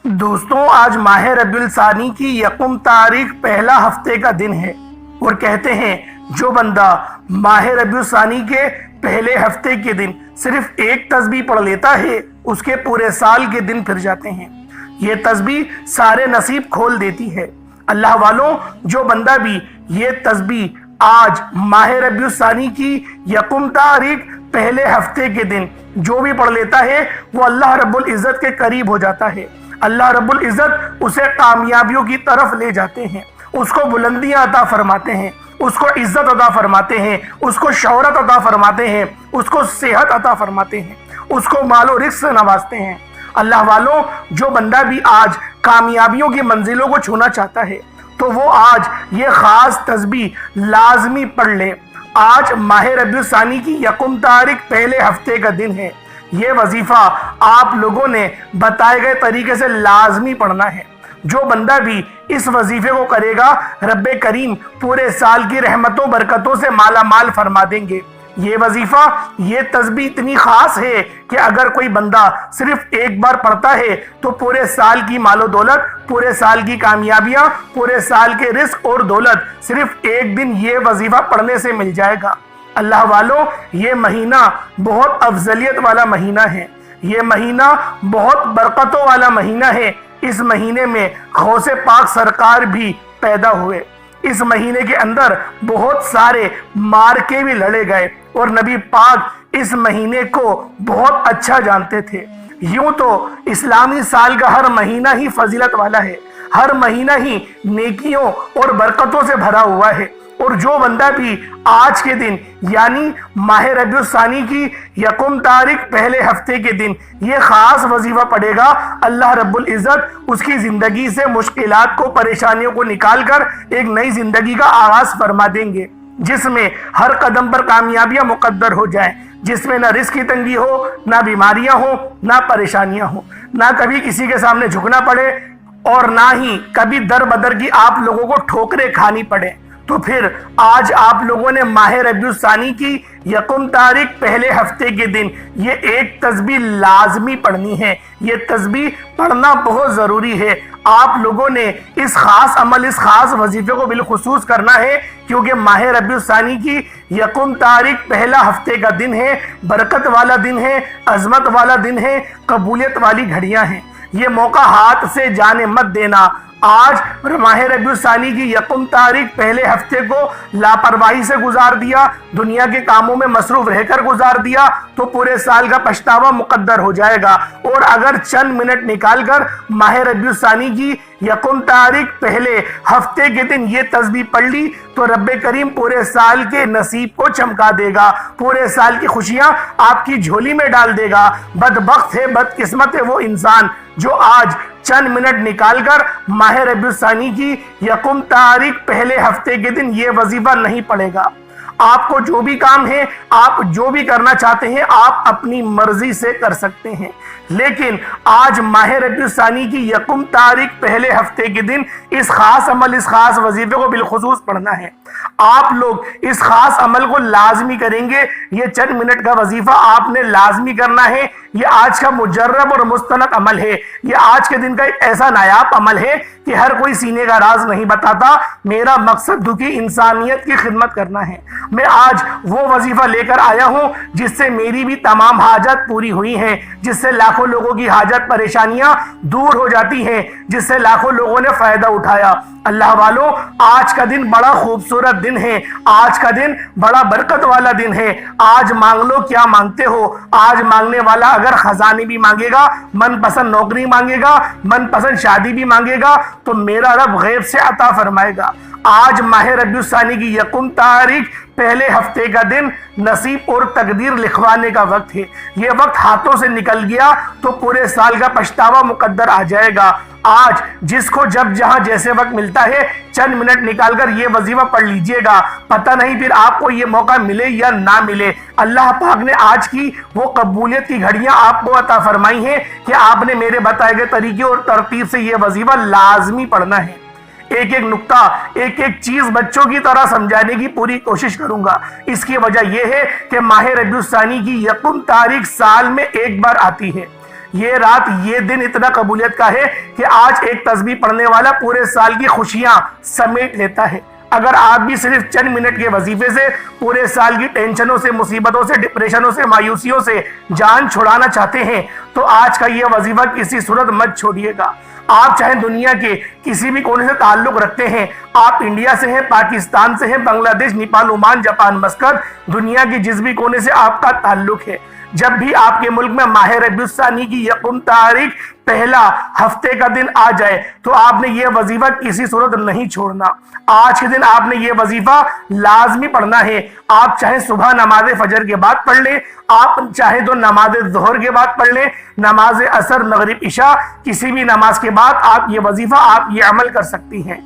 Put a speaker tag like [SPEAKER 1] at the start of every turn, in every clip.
[SPEAKER 1] دوستوں، آج ماہ ربیع الثانی کی یکم تاریخ پہلا ہفتے کا دن ہے اور کہتے ہیں جو بندہ ماہ ربیع الثانی کے پہلے ہفتے کے دن صرف ایک تسبیح پڑھ لیتا ہے اس کے پورے سال کے دن پھر جاتے ہیں۔ یہ تسبیح سارے نصیب کھول دیتی ہے۔ اللہ والوں، جو بندہ بھی یہ تسبیح آج ماہ ربیع الثانی کی یکم تاریخ پہلے ہفتے کے دن جو بھی پڑھ لیتا ہے وہ اللہ رب العزت کے قریب ہو جاتا ہے۔ اللہ رب العزت اسے کامیابیوں کی طرف لے جاتے ہیں، اس کو بلندیاں عطا فرماتے ہیں، اس کو عزت عطا فرماتے ہیں، اس کو شہرت عطا فرماتے ہیں، اس کو صحت عطا فرماتے ہیں، اس کو مال و رزق سے نوازتے ہیں۔ اللہ والوں، جو بندہ بھی آج کامیابیوں کی منزلوں کو چھونا چاہتا ہے تو وہ آج یہ خاص تسبیح لازمی پڑھ لے۔ آج ماہ ربیع الثانی کی یکم تاریخ پہلے ہفتے کا دن ہے۔ یہ وظیفہ آپ لوگوں نے بتائے گئے طریقے سے لازمی پڑھنا ہے۔ جو بندہ بھی اس وظیفے کو کرے گا رب کریم پورے سال کی رحمتوں برکتوں سے مالا مال فرما دیں گے۔ یہ وظیفہ، یہ تسبیح اتنی خاص ہے کہ اگر کوئی بندہ صرف ایک بار پڑھتا ہے تو پورے سال کی مال و دولت، پورے سال کی کامیابیاں، پورے سال کے رزق اور دولت صرف ایک دن یہ وظیفہ پڑھنے سے مل جائے گا۔ اللہ والوں، یہ مہینہ بہت افضلیت والا مہینہ ہے، یہ مہینہ بہت برکتوں والا مہینہ ہے۔ اس مہینے میں غوث پاک سرکار بھی پیدا ہوئے۔ اس مہینے کے اندر بہت سارے مارکے بھی لڑے گئے اور نبی پاک اس مہینے کو بہت اچھا جانتے تھے۔ یوں تو اسلامی سال کا ہر مہینہ ہی فضیلت والا ہے، ہر مہینہ ہی نیکیوں اور برکتوں سے بھرا ہوا ہے، اور جو بندہ بھی آج کے دن یعنی ماہ ربیع الثانی کی یکم تاریخ پہلے ہفتے کے دن یہ خاص وظیفہ پڑھے گا، اللہ رب العزت اس کی زندگی سے مشکلات کو، پریشانیوں کو نکال کر ایک نئی زندگی کا آغاز فرما دیں گے، جس میں ہر قدم پر کامیابیاں مقدر ہو جائیں، جس میں نہ رزق کی تنگی ہو، نہ بیماریاں ہوں، نہ پریشانیاں ہوں، نہ کبھی کسی کے سامنے جھکنا پڑے اور نہ ہی کبھی در بدر کی آپ لوگوں کو ٹھوکریں کھانی پڑے۔ تو پھر آج آپ لوگوں نے ماہ ربیع الثانی کی یکم تاریخ پہلے ہفتے کے دن یہ ایک تسبیح لازمی پڑھنی ہے۔ یہ تسبیح پڑھنا بہت ضروری ہے۔ آپ لوگوں نے اس خاص عمل، اس خاص وظیفے کو بالخصوص کرنا ہے، کیونکہ ماہ ربیع الثانی کی یکم تاریخ پہلا ہفتے کا دن ہے، برکت والا دن ہے، عظمت والا دن ہے، قبولیت والی گھڑیاں ہیں۔ یہ موقع ہاتھ سے جانے مت دینا۔ آج ماہ ربیع الثانی کی یکم تاریخ پہلے ہفتے کو لاپرواہی سے گزار دیا، دنیا کے کاموں میں مصروف رہ کر گزار دیا تو پورے سال کا پچھتاوا مقدر ہو جائے گا۔ اور اگر چند منٹ نکال کر ماہ ربیع الثانی کی یکم تاریخ پہلے ہفتے کے دن یہ تسبیح پڑھ لی تو رب کریم پورے سال کے نصیب کو چمکا دے گا، پورے سال کی خوشیاں آپ کی جھولی میں ڈال دے گا۔ بدبخت ہے، بدقسمت ہے وہ انسان جو آج چند منٹ نکال کر ماہ ربیع الثانی کی یکم تاریخ پہلے ہفتے کے دن یہ وظیفہ نہیں پڑھے گا۔ آپ کو جو بھی کام ہے، آپ جو بھی کرنا چاہتے ہیں، آپ اپنی مرضی سے کر سکتے ہیں، لیکن آج ماہ ربیع الثانی کی یکم تاریخ پہلے ہفتے کے دن اس خاص عمل، اس خاص وظیفے کو بالخصوص پڑھنا ہے۔ آپ لوگ اس خاص عمل کو لازمی کریں گے۔ یہ چند منٹ کا وظیفہ آپ نے لازمی کرنا ہے۔ یہ آج کا مجرب اور مستند عمل ہے۔ یہ آج کے دن کا ایک ایسا نایاب عمل ہے کہ ہر کوئی سینے کا راز نہیں بتاتا۔ میرا مقصد دکھی انسانیت کی خدمت کرنا ہے۔ میں آج وہ وظیفہ لے کر آیا ہوں جس سے میری بھی تمام حاجت پوری ہوئی ہیں، جس سے لاکھوں لوگوں کی حاجت پریشانیاں دور ہو جاتی ہیں، جس سے لاکھوں لوگوں نے فائدہ اٹھایا۔ اللہ والوں، آج کا دن بڑا خوبصورت دن ہے، آج کا دن بڑا برکت والا دن ہے۔ آج مانگ لو کیا مانگتے ہو۔ آج مانگنے والا اگر خزانے بھی مانگے گا، من پسند نوکری مانگے گا، من پسند شادی بھی مانگے گا تو میرا رب غیب سے عطا فرمائے گا۔ آج ماہ ربیع الثانی کی یکم تاریخ پہلے ہفتے کا دن نصیب اور تقدیر لکھوانے کا وقت ہے۔ یہ وقت ہاتھوں سے نکل گیا تو پورے سال کا پچھتاوا مقدر آ جائے گا۔ آج جس کو جب جہاں جیسے وقت ملتا ہے چند منٹ نکال کر یہ وظیفہ پڑھ لیجئے گا، پتہ نہیں پھر آپ کو یہ موقع ملے یا نہ ملے۔ اللہ پاک نے آج کی وہ قبولیت کی گھڑیاں آپ کو عطا فرمائی ہیں کہ آپ نے میرے بتائے گئے طریقے اور ترتیب سے یہ وظیفہ لازمی پڑھنا ہے۔ ایک ایک نقطہ، ایک ایک چیز بچوں کی طرح سمجھانے کی پوری کوشش کروں گا۔ اس کی وجہ یہ ہے کہ ماہ ربیع الثانی کی یکم تاریخ سال میں ایک بار آتی ہے۔ یہ رات یہ دن اتنا قبولیت کا ہے کہ آج ایک تسبیح پڑھنے والا پورے سال کی خوشیاں سمیٹ لیتا ہے۔ اگر آپ بھی صرف چند منٹ کے وظیفے سے پورے سال کی ٹینشنوں سے، مصیبتوں سے، ڈپریشنوں سے، مایوسیوں سے جان چھڑانا چاہتے ہیں تو آج کا یہ وظیفہ کسی صورت مت چھوڑیے گا۔ آپ چاہے دنیا کے کسی بھی کونے سے تعلق رکھتے ہیں، آپ انڈیا سے ہیں، پاکستان سے ہیں، بنگلہ دیش، نیپال، عمان، جاپان، مسقط، دنیا کی جس بھی کونے سے آپ کا تعلق ہے، جب بھی آپ کے ملک میں ماہ ربیع الثانی کی یکم تاریخ پہلا ہفتے کا دن آ جائے تو آپ نے یہ وظیفہ کسی صورت نہیں چھوڑنا۔ آج کے دن آپ نے یہ وظیفہ لازمی پڑھنا ہے۔ آپ چاہے صبح نماز فجر کے بعد پڑھ لیں، آپ چاہے تو نماز ظہر کے بعد پڑھ لیں، نماز عصر، مغرب، عشاء، کسی بھی نماز کے بعد آپ یہ وظیفہ، آپ یہ عمل کر سکتی ہیں۔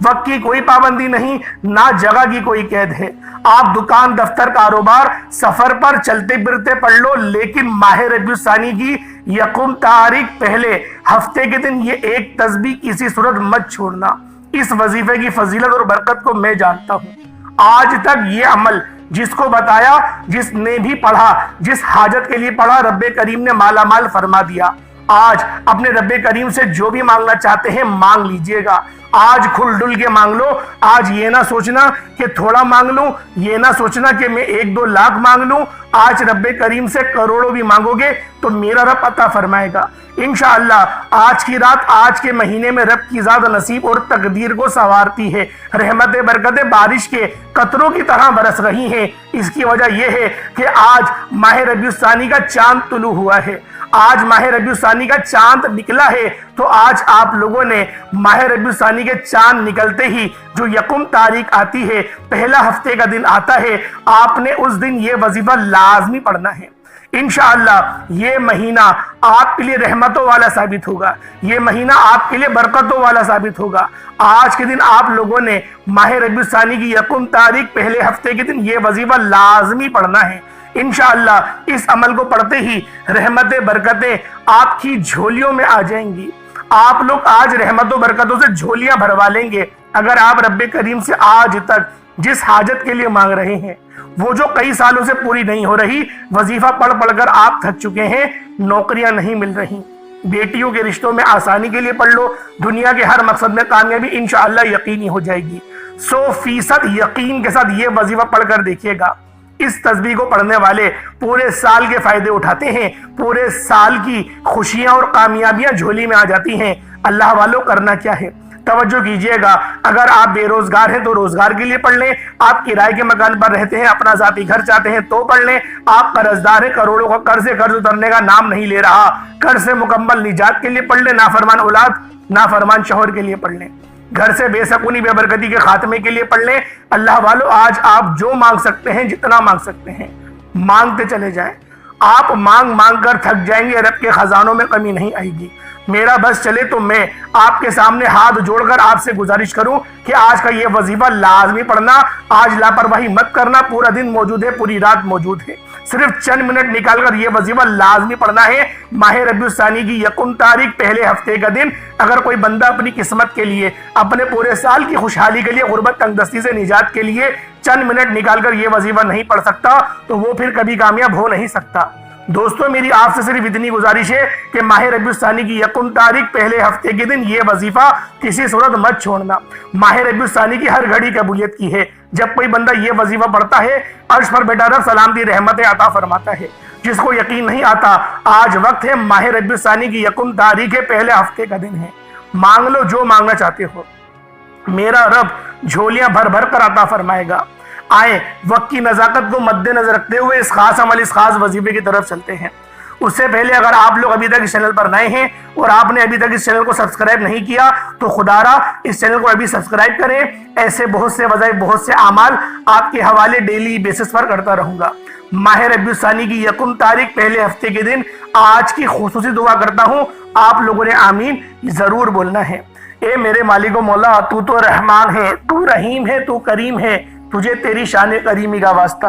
[SPEAKER 1] وقت کی کوئی پابندی نہیں، نہ جگہ کی کوئی قید ہے۔ آپ دکان، دفتر، کاروبار، سفر پر چلتے پھرتے پڑھ لو، لیکن ماہ ربیع الثانی کی یکم تاریخ پہلے ہفتے کے دن یہ ایک تسبیح کسی صورت مت چھوڑنا۔ اس وظیفے کی فضیلت اور برکت کو میں جانتا ہوں۔ آج تک یہ عمل جس کو بتایا، جس نے بھی پڑھا، جس حاجت کے لیے پڑھا، رب کریم نے مالا مال فرما دیا۔ آج اپنے رب کریم سے جو بھی مانگنا چاہتے ہیں مانگ لیجئے گا۔ آج کھل ڈل کے مانگ لو۔ آج یہ نہ سوچنا کہ تھوڑا مانگ لوں، یہ نہ سوچنا کہ میں 1-2 لاکھ مانگ لوں۔ آج رب کریم سے کروڑوں بھی مانگو گے تو میرا رب عطا فرمائے گا انشاءاللہ۔ آج کی رات، آج کے مہینے میں رب کی ذات نصیب اور تقدیر کو سنوارتی ہے۔ رحمت برکت بارش کے قطروں کی طرح برس رہی ہیں۔ اس کی وجہ یہ ہے کہ آج ماہ ربیع الثانی کا چاند طلوع ہوا ہے۔ آج ماہ ربیع الثانی کا چاند نکلا ہے، تو آج آپ لوگوں نے ماہ ربیع الثانی کے چاند نکلتے ہی جو یکم تاریخ آتی ہے، پہلا ہفتے کا دن آتا ہے، آپ نے اس دن یہ وظیفہ لازمی پڑھنا ہے۔ انشاءاللہ یہ مہینہ آپ کے لیے رحمتوں والا ثابت ہوگا، یہ مہینہ آپ کے لیے برکتوں والا ثابت ہوگا۔ آج کے دن آپ لوگوں نے ماہ ربیع الثانی کی یکم تاریخ پہلے ہفتے کے دن یہ وظیفہ لازمی پڑھنا ہے۔ انشاءاللہ اس عمل کو پڑھتے ہی رحمتیں، برکتیں آپ کی جھولیوں میں آ جائیں گی۔ آپ لوگ آج رحمتوں برکتوں سے جھولیاں بھروا لیں گے اگر آپ رب کریم سے آج تک جس حاجت کے لیے مانگ رہے ہیں، وہ جو کئی سالوں سے پوری نہیں ہو رہی، وظیفہ پڑھ پڑھ کر آپ تھک چکے ہیں، نوکریاں نہیں مل رہی، بیٹیوں کے رشتوں میں آسانی کے لیے پڑھ لو، دنیا کے ہر مقصد میں کامیابی انشاءاللہ یقینی ہو جائے گی۔ 100% یقین کے ساتھ یہ وظیفہ پڑھ کر دیکھیے گا۔ اس تسبیح کو پڑھنے والے پورے سال کے فائدے اٹھاتے ہیں، پورے سال کی خوشیاں اور کامیابیاں جھولی میں آ جاتی ہیں۔ اللہ والوں کرنا کیا ہے، توجہ کیجئے گا۔ اگر آپ بے روزگار ہیں تو روزگار کے لیے پڑھ لیں، آپ کرائے کے مکان پر رہتے ہیں، اپنا ذاتی گھر چاہتے ہیں تو پڑھ لیں، آپ قرضدار ہیں، کروڑوں کا قرض اترنے کا نام نہیں لے رہا، قرض سے مکمل نجات کے لیے پڑھ لیں، نافرمان اولاد، نافرمان شوہر کے لیے پڑھ لیں، گھر سے بے سکونی، بے برکتی کے خاتمے کے لیے پڑھ لیں۔ اللہ والو آج آپ جو مانگ سکتے ہیں، جتنا مانگ سکتے ہیں، مانگتے چلے جائیں۔ آپ مانگ مانگ کر تھک جائیں گے، رب کے خزانوں میں کمی نہیں آئے گی۔ میرا بس چلے تو میں آپ کے سامنے ہاتھ جوڑ کر آپ سے گزارش کروں کہ آج کا یہ وظیفہ لازمی پڑھنا، آج لاپرواہی مت کرنا، پورا دن موجود ہے، پوری رات موجود ہے، صرف چند منٹ نکال کر یہ وظیفہ لازمی پڑھنا ہے۔ ماہ ربیع الثانی کی یکم تاریخ پہلے ہفتے کا دن، اگر کوئی بندہ اپنی قسمت کے لیے، اپنے پورے سال کی خوشحالی کے لیے، غربت تنگ دستی سے نجات کے لیے چند منٹ نکال کر یہ وظیفہ نہیں پڑھ سکتا تو وہ پھر کبھی کامیاب ہو نہیں سکتا۔ دوستو میری آپ سے صرف اتنی گزارش ہے کہ ماہ ربیع الثانی کی یکم تاریخ پہلے ہفتے کے دن یہ وظیفہ کسی صورت مت چھوڑنا۔ ماہ ربیع الثانی کی ہر گھڑی قبولیت کی ہے۔ جب کوئی بندہ یہ وظیفہ پڑھتا ہے، عرش پر بیٹھا رب سلامتی رحمت عطا فرماتا ہے۔ جس کو یقین نہیں آتا، آج وقت ہے، ماہ ربیع الثانی کی یکم تاریخ ہے، پہلے ہفتے کا دن ہے، مانگ لو جو مانگنا چاہتے ہو، میرا رب جھولیاں بھر بھر کر عطا فرمائے گا۔ آئیں وقت کی نزاکت کو مد نظر رکھتے ہوئے اس خاص عمل، اس خاص وظیفے کی طرف چلتے ہیں۔ اس سے پہلے اگر آپ لوگ ابھی تک اس چینل پر نئے ہیں اور آپ نے ابھی تک اس چینل کو سبسکرائب نہیں کیا تو خدا را اس چینل کو ابھی سبسکرائب کریں۔ ایسے بہت سے وظائف، بہت سے اعمال آپ کے حوالے ڈیلی بیسس پر کرتا رہوں گا۔ ماہ ربیع الثانی کی یکم تاریخ پہلے ہفتے کے دن آج کی خصوصی دعا کرتا ہوں، آپ لوگوں نے آمین ضرور بولنا ہے۔ اے میرے مالک و مولا، تو تو رحمان ہے، تو رحیم ہے، تو کریم ہے، تجھے تیری شان کریمی کا واسطہ۔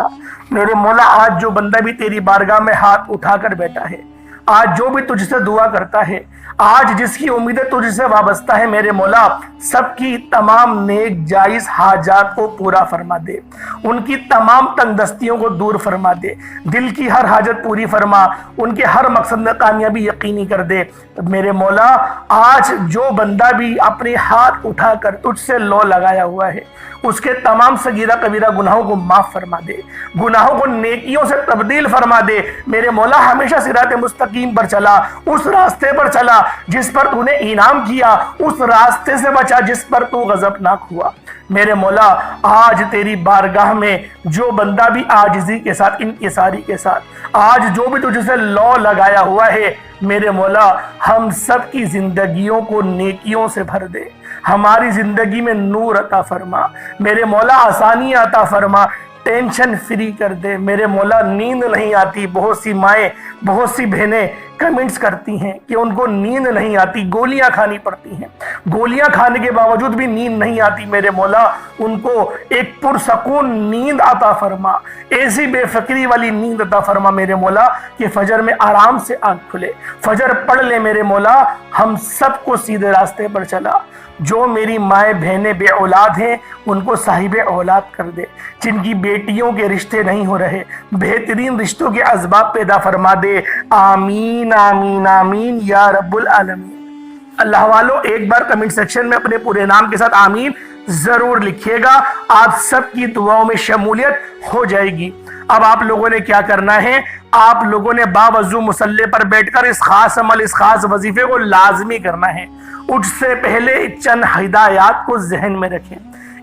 [SPEAKER 1] میرے مولا آج جو بندہ بھی تیری بارگاہ میں ہاتھ اٹھا کر بیٹھا ہے، آج جو بھی تجھ سے دعا کرتا ہے، آج جس کی امیدیں تجھ سے وابستہ ہے، میرے مولا سب کی تمام نیک جائز حاجات کو پورا فرما دے، ان کی تمام تنگ دستیوں کو دور فرما دے، دل کی ہر حاجت پوری فرما، ان کے ہر مقصد میں کامیابی یقینی کر دے۔ میرے مولا آج جو بندہ بھی اپنے ہاتھ اٹھا کر تجھ سے لو لگایا ہوا ہے، اس کے تمام صغیرہ کبیرہ گناہوں کو معاف فرما دے، گناہوں کو نیکیوں سے تبدیل فرما دے۔ میرے مولا ہمیشہ صراط مستقیم پر چلا، اس راستے پر چلا جس پر تو نے انعام کیا، اس راستے سے بچا جس پر تو غضبناک ہوا۔ میرے مولا آج تیری بارگاہ میں جو بندہ بھی عاجزی کے ساتھ، انکساری کے ساتھ آج جو بھی تجھ سے لو لگایا ہوا ہے، میرے مولا ہم سب کی زندگیوں کو نیکیوں سے بھر دے، ہماری زندگی میں نور عطا فرما، میرے مولا آسانی عطا فرما، ٹینشن فری کر دے۔ میرے مولا نیند نہیں آتی، بہت سی مائیں، بہت سی بہنیں کمنٹس کرتی ہیں کہ ان کو نیند نہیں آتی، گولیاں کھانی پڑتی ہیں، گولیاں کھانے کے باوجود بھی نیند نہیں آتی۔ میرے مولا ان کو ایک پرسکون نیند عطا فرما، ایسی بے فکری والی نیند عطا فرما میرے مولا کہ فجر میں آرام سے آنکھ کھلے، فجر پڑھ لے میرے مولا، ہم سب کو سیدھے راستے پر چلا۔ جو میری مائیں بہنیں بے اولاد ہیں ان کو صاحب اولاد کر دے، جن کی بیٹیوں کے رشتے نہیں ہو رہے بہترین رشتوں کے اسباب پیدا فرما دے۔ آمین آمین آمین یا رب العالمین۔ اللہ والو ایک بار کمنٹ سیکشن میں اپنے پورے نام کے ساتھ آمین ضرور لکھیے گا، آپ سب کی دعاؤں میں شمولیت ہو جائے گی۔ اب آپ لوگوں نے کیا کرنا ہے، آپ لوگوں نے باوضو مصلی پر بیٹھ کر اس خاص عمل، اس خاص وظیفے کو لازمی کرنا ہے۔ اٹھ سے پہلے چند ہدایات کو ذہن میں رکھیں۔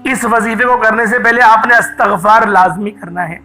[SPEAKER 1] اس وظیفے کو کرنے سے پہلے آپ نے استغفار لازمی کرنا ہے،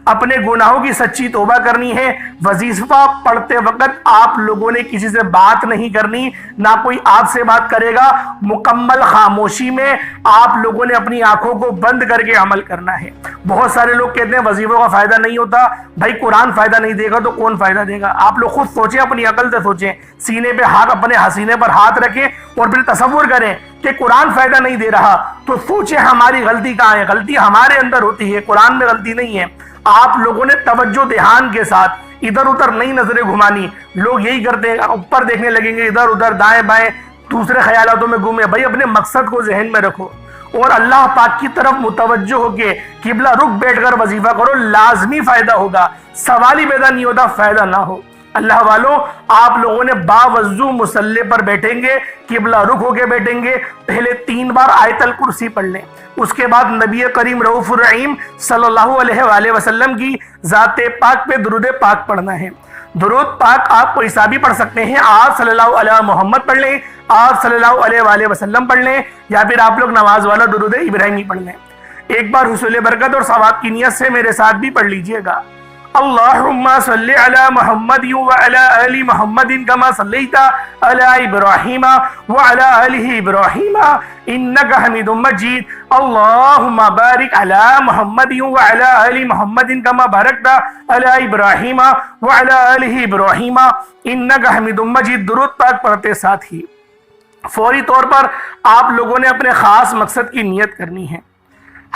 [SPEAKER 1] اپنے گناہوں کی سچی توبہ کرنی ہے۔ وظیفہ پڑھتے وقت آپ لوگوں نے کسی سے بات نہیں کرنی، نہ کوئی آپ سے بات کرے گا، مکمل خاموشی میں آپ لوگوں نے اپنی آنکھوں کو بند کر کے عمل کرنا ہے۔ بہت سارے لوگ کہتے ہیں وظیفوں کا فائدہ نہیں ہوتا، بھائی قرآن فائدہ نہیں دے گا تو کون فائدہ دے گا؟ آپ لوگ خود سوچیں، اپنی عقل سے سوچیں، سینے پہ ہاتھ، اپنے سینے پر ہاتھ رکھیں اور پھر تصور کریں کہ قرآن فائدہ نہیں دے رہا، تو سوچیں ہماری غلطی کہاں ہے؟ غلطی ہمارے اندر ہوتی ہے، قرآن میں غلطی نہیں ہے۔ آپ لوگوں نے توجہ دھیان کے ساتھ ادھر ادھر نہیں نظریں گھمانی۔ لوگ یہی کرتے ہیں، اوپر دیکھنے لگیں گے، ادھر ادھر دائیں بائیں دوسرے خیالاتوں میں گھومے۔ بھائی اپنے مقصد کو ذہن میں رکھو اور اللہ پاک کی طرف متوجہ ہو کے قبلہ رخ بیٹھ کر وظیفہ کرو، لازمی فائدہ ہوگا۔ سوال ہی پیدا نہیں ہوتا فائدہ نہ ہو۔ اللہ والوں آپ لوگوں نے باوضو مصلی پر بیٹھیں گے، قبلہ رخ ہو کے بیٹھیں گے، پہلے 3 بار آیت الکرسی پڑھ لیں، اس کے بعد نبی کریم رؤوف الرحیم صلی اللہ علیہ وآلہ وسلم کی ذات پاک پہ درود پاک پڑھنا ہے۔ درود پاک آپ کو ایسا بھی پڑھ سکتے ہیں، آپ صلی اللہ علیہ محمد پڑھ لیں، آپ صلی اللہ علیہ وآلہ وسلم پڑھ لیں، یا پھر آپ لوگ نماز والا درود ابراہیمی پڑھ لیں۔ ایک بار حصول برکت اور ثواب کی نیت سے میرے ساتھ بھی پڑھ لیجئے گا۔ اللہم صلی علی محمد وعلی آل محمد کما صلیت علی ابراہیم وعلی آل ابراہیم انک حمید مجید۔ اللہم بارک علی محمد وعلی آل محمد کما بارکت علی ابراہیم وعلی آل ابراہیم انک حمید مجید۔ درود پاک پڑھتے ساتھ ہی فوری طور پر آپ لوگوں نے اپنے خاص مقصد کی نیت کرنی ہے۔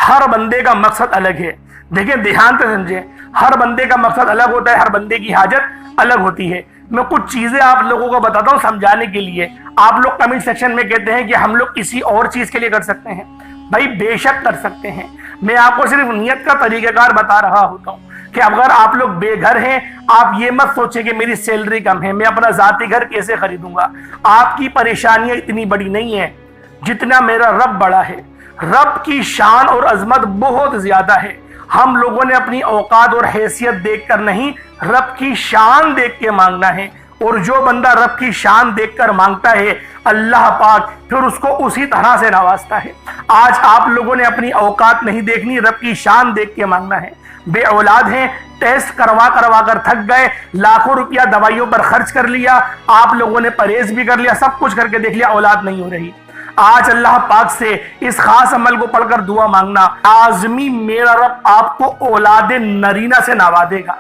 [SPEAKER 1] ہر بندے کا مقصد الگ ہے، دیکھیں دھیان سے سمجھیں، ہر بندے کا مقصد الگ ہوتا ہے، ہر بندے کی حاجت الگ ہوتی ہے۔ میں کچھ چیزیں آپ لوگوں کو بتاتا ہوں سمجھانے کے لیے۔ آپ لوگ کمنٹ سیکشن میں کہتے ہیں کہ ہم لوگ کسی اور چیز کے لیے کر سکتے ہیں، بھائی بے شک کر سکتے ہیں۔ میں آپ کو صرف نیت کا طریقہ کار بتا رہا ہوتا ہوں کہ اگر آپ لوگ بے گھر ہیں، آپ یہ مت سوچیں کہ میری سیلری کم ہے، میں اپنا ذاتی گھر کیسے خریدوں گا۔ آپ کی پریشانیاں اتنی بڑی نہیں ہیں جتنا میرا رب بڑا ہے۔ رب کی شان اور عظمت بہت زیادہ ہے۔ ہم لوگوں نے اپنی اوقات اور حیثیت دیکھ کر نہیں، رب کی شان دیکھ کے مانگنا ہے، اور جو بندہ رب کی شان دیکھ کر مانگتا ہے اللہ پاک پھر اس کو اسی طرح سے نوازتا ہے۔ آج آپ لوگوں نے اپنی اوقات نہیں دیکھنی، رب کی شان دیکھ کے مانگنا ہے۔ بے اولاد ہیں، ٹیسٹ کروا کر تھک گئے، لاکھوں روپیہ دوائیوں پر خرچ کر لیا، آپ لوگوں نے پرہیز بھی کر لیا، سب کچھ کر کے دیکھ لیا، اولاد نہیں ہو رہی۔ آج اللہ پاک سے اس خاص عمل کو پڑھ کر دعا مانگنا، لازمی میرا رب آپ کو اولاد نرینہ سے نوازے گا۔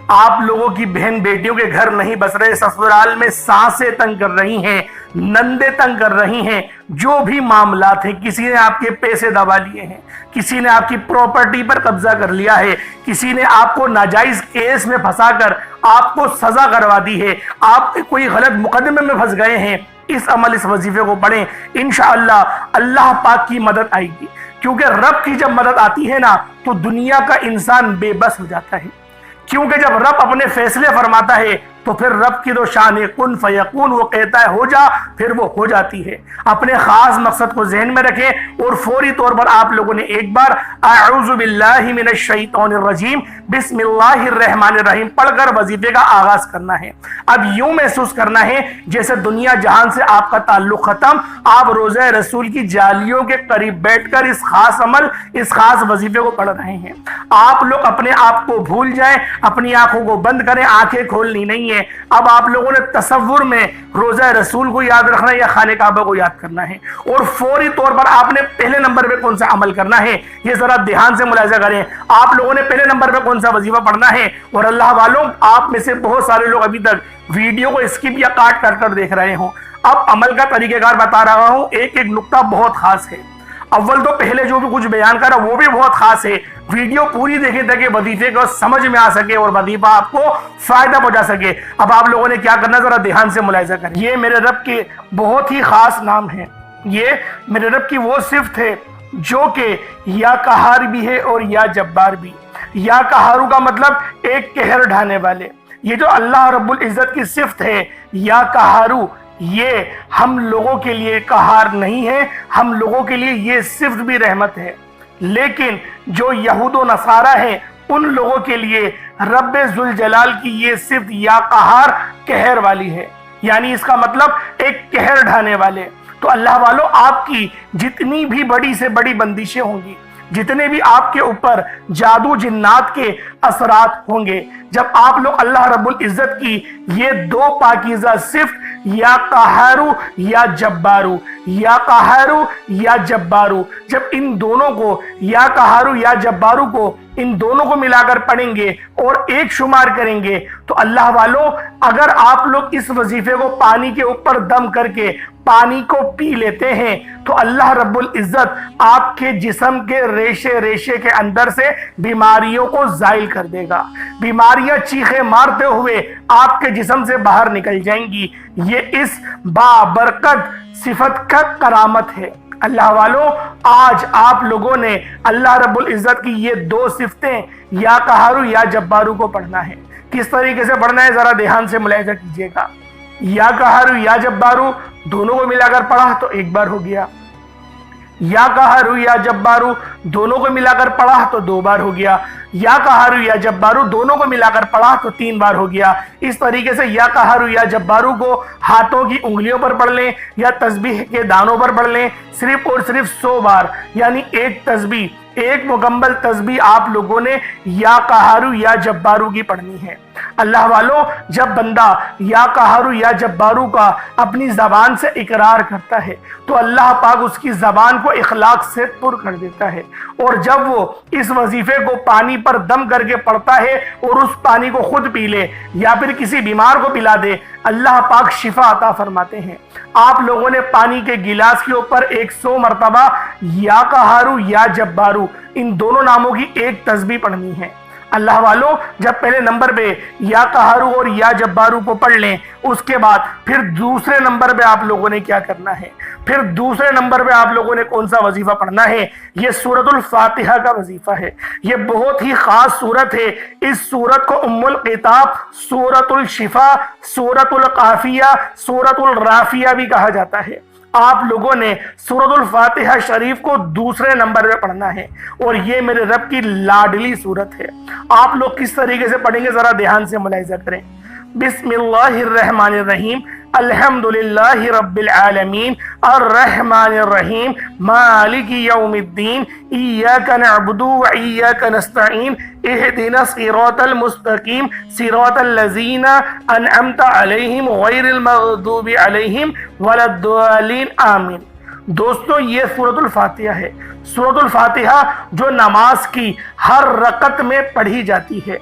[SPEAKER 1] آپ لوگوں کی بہن بیٹیوں کے گھر نہیں بس رہے، سسرال میں سانسیں تنگ کر رہی ہیں، نندے تنگ کر رہی ہیں، جو بھی معاملات ہیں، کسی نے آپ کے پیسے دبا لیے ہیں، کسی نے آپ کی پراپرٹی پر قبضہ کر لیا ہے، کسی نے آپ کو ناجائز کیس میں پھنسا کر آپ کو سزا کروا دی ہے، آپ کوئی غلط مقدمے میں پھنس گئے ہیں، اس عمل اس وظیفے کو پڑھیں، انشاءاللہ اللہ پاک کی مدد آئے گی، کیونکہ رب کی جب مدد آتی ہے نا تو دنیا کا انسان بے بس ہو جاتا ہے، کیونکہ جب رب اپنے فیصلے فرماتا ہے تو پھر رب کی تو شان ہے کن فیکون، وہ کہتا ہے ہو جا، پھر وہ ہو جاتی ہے۔ اپنے خاص مقصد کو ذہن میں رکھیں اور فوری طور پر آپ لوگوں نے ایک بار اعوذ باللہ من الشیطان الرجیم بسم اللہ الرحمن الرحیم پڑھ کر وظیفے کا آغاز کرنا ہے۔ اب یوں محسوس کرنا ہے جیسے دنیا جہان سے آپ کا تعلق ختم، آپ روضہ رسول کی جالیوں کے قریب بیٹھ کر اس خاص عمل اس خاص وظیفے کو پڑھ رہے ہیں۔ آپ لوگ اپنے آپ کو بھول جائیں، اپنی آنکھوں کو بند کریں، آنکھیں کھولنی نہیں ہے۔ اب آپ لوگوں نے تصور میں روضہ رسول کو یاد رکھنا ہے یا خانہ کعبہ کو یاد کرنا ہے، اور فوری طور پر آپ نے پہلے نمبر پہ کون سا عمل کرنا ہے یہ ذرا دھیان سے ملاحظہ کریں۔ آپ لوگوں نے پہلے نمبر پہ کون سا وظیفہ پڑھنا ہے، اور اللہ والوں آپ میں سے بہت سارے لوگ ابھی تک ویڈیو کو اسکپ یا کاٹ کر کر دیکھ رہے ہوں۔ اب عمل کا طریقہ کار بتا رہا ہوں، ایک ایک نقطہ بہت خاص ہے۔ اول تو پہلے جو بھی کچھ بیان کرا وہ بھی بہت خاص ہے، ویڈیو پوری دیکھیں تاکہ وظیفے کو سمجھ میں آ سکے اور وظیفہ آپ کو فائدہ پہنچا سکے۔ اب آپ لوگوں نے کیا کرنا ذرا دھیان سے ملاحظہ کریں۔ یہ میرے رب کے بہت ہی خاص نام ہے، یہ میرے رب کی وہ صفت ہے جو کہ یا قہار بھی ہے اور یا جبار بھی۔ یا قہارو کا مطلب ایک قہر ڈھانے والے، یہ جو اللہ رب العزت کی صفت ہے یا قہارو، یہ ہم لوگوں کے لیے قہار نہیں ہے، ہم لوگوں کے لیے یہ صفت بھی رحمت ہے، لیکن جو یہود و نصارہ ہیں ان لوگوں کے لیے رب ذوالجلال کی یہ صفت یا قہار قہر والی ہے، یعنی اس کا مطلب ایک قہر ڈھانے والے۔ تو اللہ والو آپ کی جتنی بھی بڑی سے بڑی بندشیں ہوں گی، جتنے بھی آپ کے اوپر جادو جنات کے اثرات ہوں گے، جب آپ لوگ اللہ رب العزت کی یہ دو پاکیزہ صفت یا قہارو یا جبارو، یا قہارو یا جبارو، جب ان دونوں کو یا قہارو یا جبارو کو ان دونوں کو ملا کر پڑھیں گے اور ایک شمار کریں گے تو اللہ والوں اگر آپ لوگ اس وظیفے کو پانی کے اوپر دم کر کے پانی کو پی لیتے ہیں تو اللہ رب العزت آپ کے جسم کے ریشے ریشے کے اندر سے بیماریوں کو زائل کر دے گا، بیماریاں چیخیں مارتے ہوئے آپ کے جسم سے باہر نکل جائیں گی۔ یہ اس بابرکت صفت کا کرامت ہے۔ اللہ والوں آج آپ لوگوں نے اللہ رب العزت کی یہ دو صفتیں یا قہارو یا جبارو کو پڑھنا ہے۔ کس طریقے سے پڑھنا ہے ذرا دھیان سے ملاحظہ کیجیے گا۔ یا قہارو یا جبارو دونوں کو ملا کر پڑھا تو ایک بار ہو گیا، یا قہارو یا جبارو دونوں کو ملا کر پڑھا تو دو بار ہو گیا، یا قہارو یا جبارو دونوں کو ملا کر پڑھا تو تین بار ہو گیا۔ اس طریقے سے یا قہارو یا جبارو کو ہاتھوں کی انگلیوں پر پڑھ لیں یا تسبیح کے دانوں پر پڑھ لیں، صرف اور صرف 100 بار، یعنی ایک تسبیح، ایک مکمل تسبیح آپ لوگوں نے یا قہارو یا جبارو کی پڑھنی ہے۔ اللہ والوں جب بندہ یا قہارو یا جبارو کا اپنی زبان سے اقرار کرتا ہے تو اللہ پاک اس کی زبان کو اخلاق سے پر کر دیتا ہے، اور جب وہ اس وظیفے کو پانی پر دم کر کے پڑھتا ہے اور اس پانی کو خود پی لے یا پھر کسی بیمار کو پلا دے اللہ پاک شفا عطا فرماتے ہیں۔ آپ لوگوں نے پانی کے گلاس کے اوپر 100 مرتبہ یا قہارو یا جبارو ان دونوں ناموں کی ایک تسبیح پڑھنی ہے۔ اللہ والوں جب پہلے نمبر پہ یا قہارو اور یا جبارو کو پڑھ لیں اس کے بعد پھر دوسرے نمبر پہ آپ لوگوں نے کیا کرنا ہے، پھر دوسرے نمبر پہ آپ لوگوں نے کون سا وظیفہ پڑھنا ہے، یہ سورۃ الفاتحہ کا وظیفہ ہے۔ یہ بہت ہی خاص سورت ہے، اس سورت کو ام القتاب، سورۃ الشفا، سورۃ القافیہ، سورۃ الرافیہ بھی کہا جاتا ہے۔ آپ لوگوں نے سورۃ الفاتحہ شریف کو دوسرے نمبر پہ پڑھنا ہے، اور یہ میرے رب کی لاڈلی سورت ہے۔ آپ لوگ کس طریقے سے پڑھیں گے ذرا دھیان سے ملاحظہ کریں۔ بسم اللہ الرحمن الرحیم، الحمدللہ رب العالمین، الرحمن الرحیم، مالک یوم الدین، ایاک نعبد و ایاک نستعین، اہدنا الصراط المستقیم، صراط الذین انعمت علیہم غیر المغضوب علیہم ولا الضالین، آمین۔ دوستو یہ سورۃ الفاتحہ ہے، سورۃ الفاتحہ جو نماز کی ہر رکعت میں پڑھی جاتی ہے۔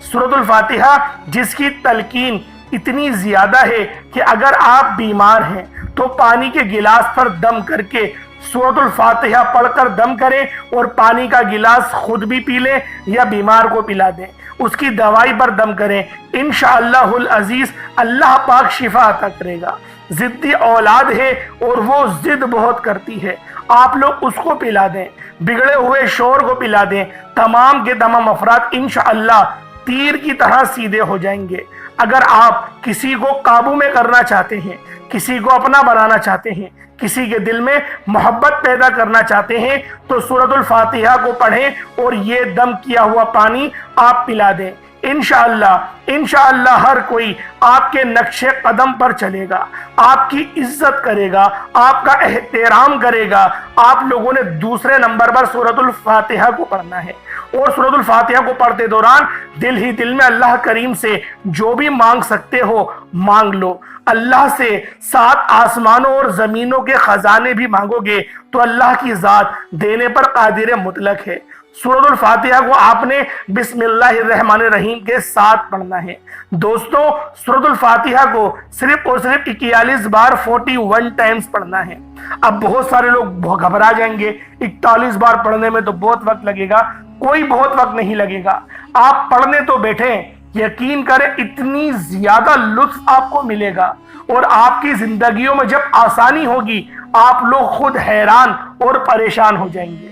[SPEAKER 1] سورۃ الفاتحہ جس کی تلقین اتنی زیادہ ہے کہ اگر آپ بیمار ہیں تو پانی کے گلاس پر دم کر کے سورۃ الفاتحہ پڑھ کر دم کریں اور پانی کا گلاس خود بھی پی لیں یا بیمار کو پلا دیں، اس کی دوائی پر دم کریں، انشاءاللہ العزیز اللہ پاک شفا عطا کرے گا۔ ضدی اولاد ہے اور وہ ضد بہت کرتی ہے، آپ لوگ اس کو پلا دیں، بگڑے ہوئے شور کو پلا دیں، تمام کے تمام افراد انشاءاللہ تیر کی طرح سیدھے ہو جائیں گے۔ اگر آپ کسی کو قابو میں کرنا چاہتے ہیں، کسی کو اپنا بنانا چاہتے ہیں، کسی کے دل میں محبت پیدا کرنا چاہتے ہیں تو سورۃ الفاتحہ کو پڑھیں اور یہ دم کیا ہوا پانی آپ پلا دیں۔ انشاءاللہ ہر کوئی آپ کے نقش قدم پر چلے گا، آپ کی عزت کرے گا، آپ کا احترام کرے گا۔ آپ لوگوں نے دوسرے نمبر پر سورۃ الفاتحہ کو پڑھنا ہے اور سورۃ الفاتحہ کو پڑھتے دوران دل ہی دل میں اللہ کریم سے جو بھی مانگ سکتے ہو مانگ لو۔ اللہ سے 7 آسمانوں اور زمینوں کے خزانے بھی مانگو گے تو اللہ کی ذات دینے پر قادر مطلق ہے۔ سورۃ الفاتحہ کو آپ نے بسم اللہ الرحمن الرحیم کے ساتھ پڑھنا ہے۔ دوستو سورۃ الفاتحہ کو صرف اور صرف 41 بار 41 ٹائمز پڑھنا ہے۔ اب بہت سارے لوگ گھبرا جائیں گے، 41 بار پڑھنے میں تو بہت وقت لگے گا۔ کوئی بہت وقت نہیں لگے گا، آپ پڑھنے تو بیٹھیں، یقین کریں اتنی زیادہ لطف آپ کو ملے گا اور آپ کی زندگیوں میں جب آسانی ہوگی آپ لوگ خود حیران اور پریشان ہو جائیں گے۔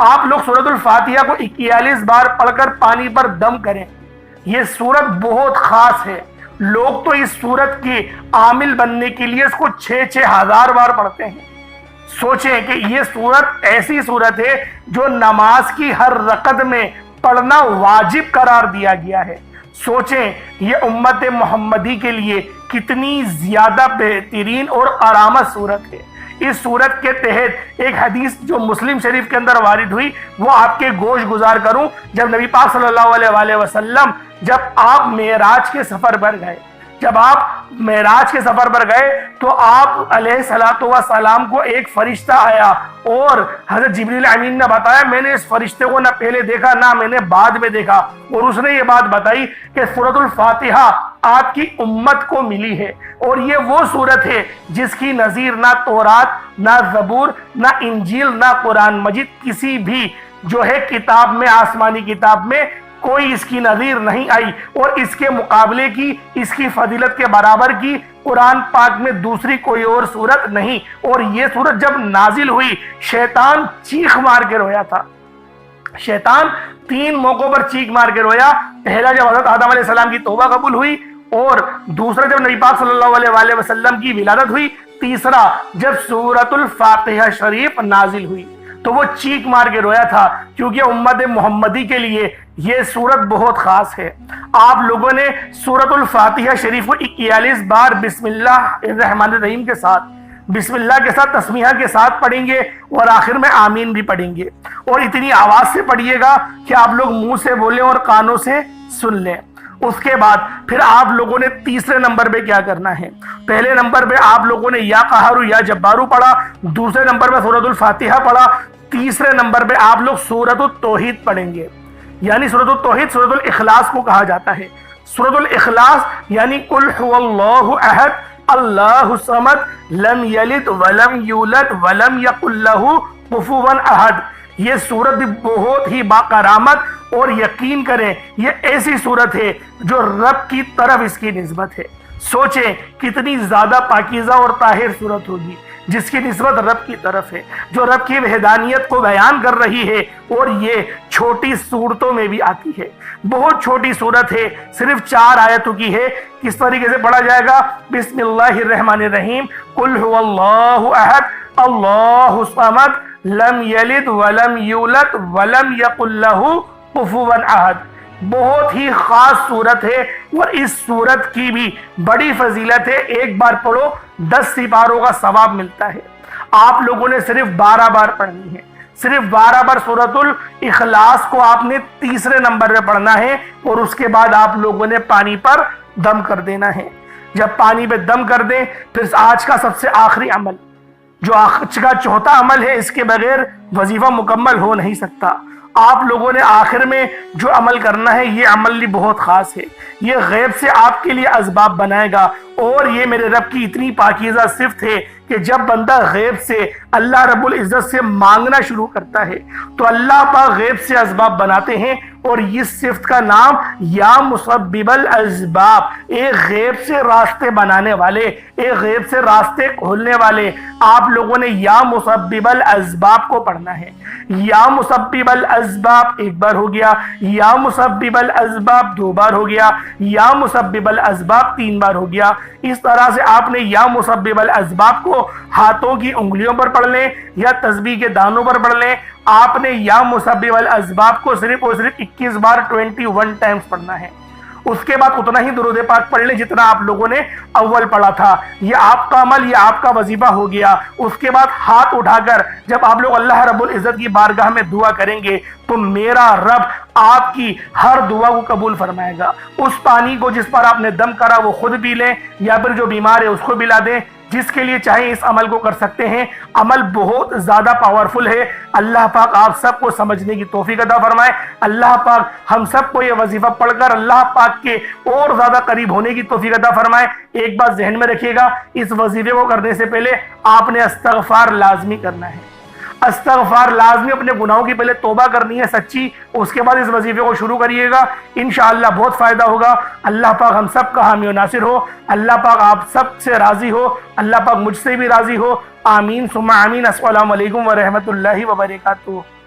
[SPEAKER 1] آپ لوگ سورۃ الفاتحہ کو 41 بار پڑھ کر پانی پر دم کریں۔ یہ سورت بہت خاص ہے، لوگ تو اس سورت کی عامل بننے کے لیے اس کو 6-6 ہزار بار پڑھتے ہیں۔ سوچیں کہ یہ سورت ایسی سورت ہے جو نماز کی ہر رکعت میں پڑھنا واجب قرار دیا گیا ہے۔ سوچیں یہ امت محمدی کے لیے کتنی زیادہ بہترین اور کارآمد صورت ہے۔ اس صورت کے تحت ایک حدیث جو مسلم شریف کے اندر وارد ہوئی وہ آپ کے گوش گزار کروں۔ جب نبی پاک صلی اللہ علیہ وسلم جب آپ معراج کے سفر پر گئے، تو آپ علیہ الصلوۃ والسلام کو ایک فرشتہ آیا اور حضرت جبریل امین نے بتایا میں نے اس فرشتے کو نہ پہلے دیکھا نہ میں نے بعد میں دیکھا، اور اس نے یہ بات بتائی کہ سورۃ الفاتحہ آپ کی امت کو ملی ہے اور یہ وہ سورت ہے جس کی نظیر نہ تورات، نہ زبور، نہ انجیل، نہ قرآن مجید کسی بھی جو ہے کتاب میں، آسمانی کتاب میں کوئی اس کی نظیر نہیں آئی، اور اس کے مقابلے کی، اس کی فضیلت کے برابر کی قرآن پاک میں دوسری کوئی اور سورت نہیں۔ اور یہ سورت جب نازل ہوئی شیطان چیخ مار کے رویا تھا۔ شیطان 3 موقعوں پر چیخ مار کے رویا۔ پہلا جب حضرت آدم علیہ السلام کی توبہ قبول ہوئی، اور دوسرا جب نبی پاک صلی اللہ علیہ وسلم کی ولادت ہوئی، تیسرا جب سورۃ الفاتحہ شریف نازل ہوئی تو وہ چیخ مار کے رویا تھا، کیونکہ امت محمدی کے لیے یہ سورت بہت خاص ہے۔ آپ لوگوں نے سورۃ الفاتحہ شریف کو 41 بار بسم اللہ الرحمن الرحیم کے ساتھ، بسم اللہ کے ساتھ، تسمیہ کے ساتھ پڑھیں گے اور آخر میں آمین بھی پڑھیں گے، اور اتنی آواز سے پڑھیے گا کہ آپ لوگ منہ سے بولیں اور کانوں سے سن لیں۔ اس کے بعد پھر آپ لوگوں نے تیسرے نمبر پہ کیا کرنا ہے؟ پہلے نمبر پہ آپ لوگوں نے یا قہارو یا جبارو پڑھا، دوسرے نمبر پہ سورۃ الفاتحہ پڑھا، تیسرے نمبر پہ آپ لوگ سورۃ التوحید پڑھیں گے۔ یعنی سورۃ التوحید سورۃ الاخلاص کو کہا جاتا ہے۔ سورۃ الاخلاص یعنی قل هو اللہ احد اللہ الصمد لم یلد ولم یولد ولم یکن لہ کفوا احد۔ یہ سورت بھی بہت ہی باکرامت، اور یقین کریں یہ ایسی سورت ہے جو رب کی طرف اس کی نسبت ہے۔ سوچیں کتنی زیادہ پاکیزہ اور طاہر سورت ہوگی جس کی نسبت رب کی طرف ہے، جو رب کی وحدانیت کو بیان کر رہی ہے، اور یہ چھوٹی صورتوں میں بھی آتی ہے۔ بہت چھوٹی صورت ہے، صرف 4 آیتوں کی ہے۔ کس طریقے سے پڑھا جائے گا؟ بسم اللہ الرحمن الرحیم، قل هو اللہ احد اللہ الصمد لم یلد ولم یولد ولم یکن لہ کفوا احد۔ بہت ہی خاص صورت ہے، اور اس صورت کی بھی بڑی فضیلت ہے۔ ایک بار پڑھو 10 سپاروں کا ثواب ملتا ہے۔ آپ لوگوں نے صرف 12 بار پڑھنی ہے، صرف 12 بار سورۃ الاخلاص کو آپ نے تیسرے نمبر پہ پڑھنا ہے، اور اس کے بعد آپ لوگوں نے پانی پر دم کر دینا ہے۔ جب پانی پہ دم کر دیں پھر آج کا سب سے آخری عمل، جو آج کا 4تھا عمل ہے، اس کے بغیر وظیفہ مکمل ہو نہیں سکتا۔ آپ لوگوں نے آخر میں جو عمل کرنا ہے یہ عمل بھی بہت خاص ہے، یہ غیب سے آپ کے لیے اسباب بنائے گا، اور یہ میرے رب کی اتنی پاکیزہ صفت ہے کہ جب بندہ غیب سے اللہ رب العزت سے مانگنا شروع کرتا ہے تو اللہ پاک غیب سے اسباب بناتے ہیں، اور اس صفت کا نام یا مسبب الاسباب، ایک غیب سے راستے بنانے والے، ایک غیب سے راستے کھولنے والے۔ آپ لوگوں نے یا مسبب الاسباب کو پڑھنا ہے، یا مسبب الاسباب ایک بار ہو گیا، یا مسبب الاسباب دو بار ہو گیا، یا مسبب الاسباب تین بار ہو گیا۔ اس طرح سے آپ نے یا مسبب الاسباب کو ہاتھوں کی انگلیوں پر پڑھ لیں یا تسبیح کے دانوں پر پڑھ لیں۔ آپ نے یا مسبب الاسباب کو صرف اور صرف 21 بار 21 ٹائمز پڑھنا ہے۔ اس کے بعد اتنا ہی درود پاک پڑھ لیں جتنا آپ لوگوں نے اول پڑھا تھا۔ یہ آپ کا عمل، یہ آپ کا وظیفہ ہو گیا۔ اس کے بعد ہاتھ اٹھا کر جب آپ لوگ اللہ رب العزت کی بارگاہ میں دعا کریں گے تو میرا رب آپ کی ہر دعا کو قبول فرمائے گا۔ اس پانی کو جس پر آپ نے دم کرا وہ خود پی لیں، یا پھر جو بیمار ہے اس کو پلا دیں۔ جس کے لیے چاہیں اس عمل کو کر سکتے ہیں۔ عمل بہت زیادہ پاورفل ہے۔ اللہ پاک آپ سب کو سمجھنے کی توفیق عطا فرمائے۔ اللہ پاک ہم سب کو یہ وظیفہ پڑھ کر اللہ پاک کے اور زیادہ قریب ہونے کی توفیق عطا فرمائے۔ ایک بات ذہن میں رکھیے گا، اس وظیفے کو کرنے سے پہلے آپ نے استغفار لازمی کرنا ہے۔ استغفار لازمی، اپنے گناہوں کی پہلے توبہ کرنی ہے سچی، اس کے بعد اس وظیفے کو شروع کریے گا، انشاءاللہ بہت فائدہ ہوگا۔ اللہ پاک ہم سب کا حامی و ناصر ہو، اللہ پاک آپ سب سے راضی ہو، اللہ پاک مجھ سے بھی راضی ہو، آمین ثم آمین۔ السلام علیکم ورحمۃ اللہ وبرکاتہ۔